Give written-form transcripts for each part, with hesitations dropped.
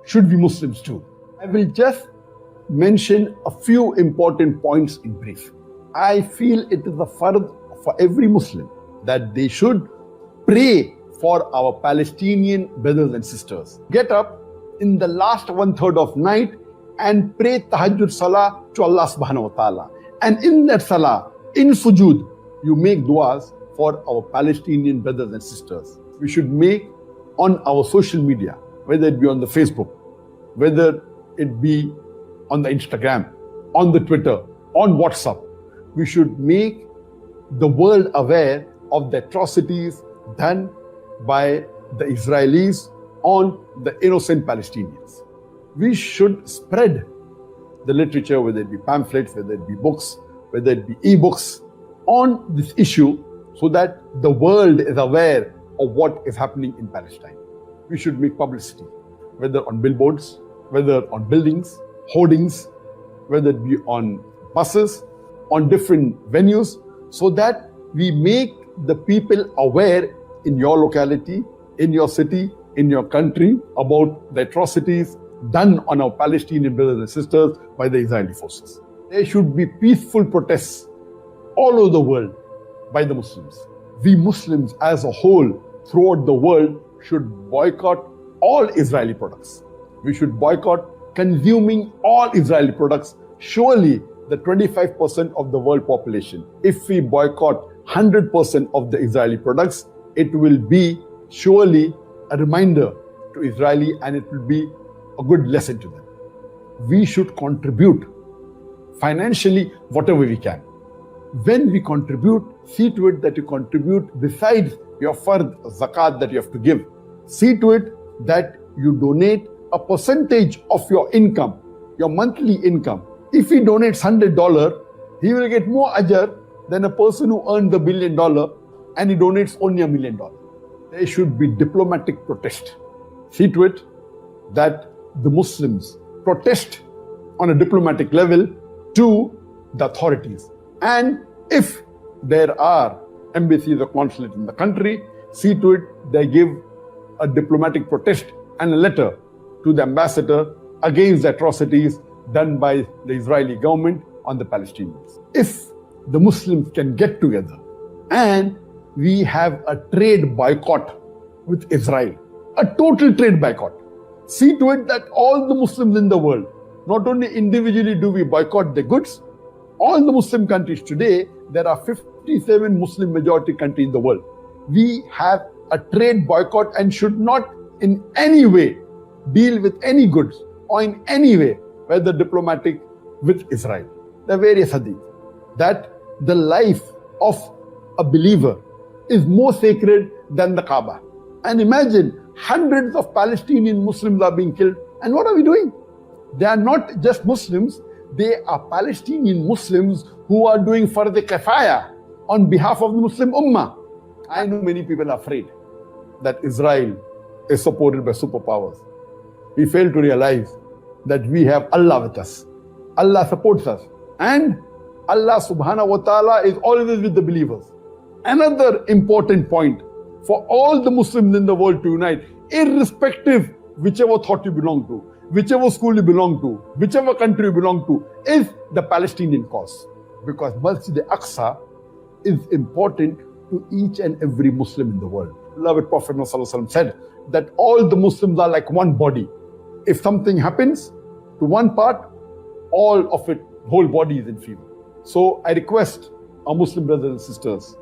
should we Muslims do? I will just mention a few important points in brief. I feel it is the fard for every Muslim that they should pray for our Palestinian brothers and sisters. Get up in the last 1/3 of night and pray tahajjud salah to Allah subhanahu wa ta'ala. And in that salah, in sujood, you make du'as for our Palestinian brothers and sisters. We should make on our social media, whether it be on the Facebook, whether it be on the Instagram, on the Twitter, on WhatsApp, we should make the world aware of the atrocities done by the Israelis on the innocent Palestinians. We should spread the literature, whether it be pamphlets, whether it be books, whether it be e-books, on this issue so that the world is aware of what is happening in Palestine. We should make publicity, whether on billboards, whether on buildings, hoardings, whether it be on buses, on different venues, so that we make the people aware in your locality, in your city, in your country about the atrocities done on our Palestinian brothers and sisters by the Israeli forces. There should be peaceful protests all over the world by the Muslims. We Muslims as a whole throughout the world should boycott all Israeli products. We should boycott consuming all Israeli products. Surely the 25% of the world population, if we boycott 100% of the Israeli products, it will be surely a reminder to Israeli, and it will be a good lesson to them. We should contribute financially whatever we can. When we contribute, see to it that you contribute besides your fard, zakat that you have to give. See to it that you donate a percentage of your income, your monthly income. If he donates $100, he will get more ajr than a person who earned $1 billion and he donates only $1 million. There should be diplomatic protest. See to it that the Muslims protest on a diplomatic level to the authorities. And if there are embassies or consulates in the country, see to it they give a diplomatic protest and a letter to the ambassador against the atrocities done by the Israeli government on the Palestinians. If the Muslims can get together and we have a trade boycott with Israel, a total trade boycott, see to it that all the Muslims in the world, not only individually do we boycott their goods, all the Muslim countries today, there are 57 Muslim majority countries in the world. We have a trade boycott and should not in any way deal with any goods or in any way, whether diplomatic, with Israel. There are various hadith that the life of a believer is more sacred than the Kaaba. And imagine hundreds of Palestinian Muslims are being killed. And what are we doing? They are not just Muslims, they are Palestinian Muslims who are doing fard kifaya on behalf of the Muslim Ummah. I know many people are afraid that Israel is supported by superpowers. We fail to realize that we have Allah with us. Allah supports us. And Allah subhanahu wa ta'ala is always with the believers. Another important point for all the Muslims in the world to unite, irrespective whichever thought you belong to, whichever school you belong to, whichever country you belong to, is the Palestinian cause. Because Masjid al-Aqsa is important to each and every Muslim in the world. Beloved Prophet ﷺ said that all the Muslims are like one body. If something happens to one part, all of it, whole body is in fever. So I request our Muslim brothers and sisters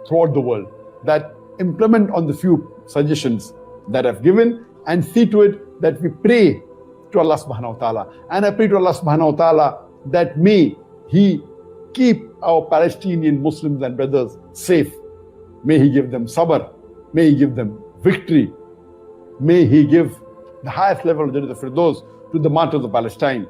throughout the world that implement on the few suggestions that I've given and see to it that we pray to Allah subhanahu wa ta'ala. And I pray to Allah subhanahu wa ta'ala that may He keep our Palestinian Muslims and brothers safe. May He give them sabr. May He give them victory. May He give the highest level of Jannat al-Firdaus to the martyrs of Palestine.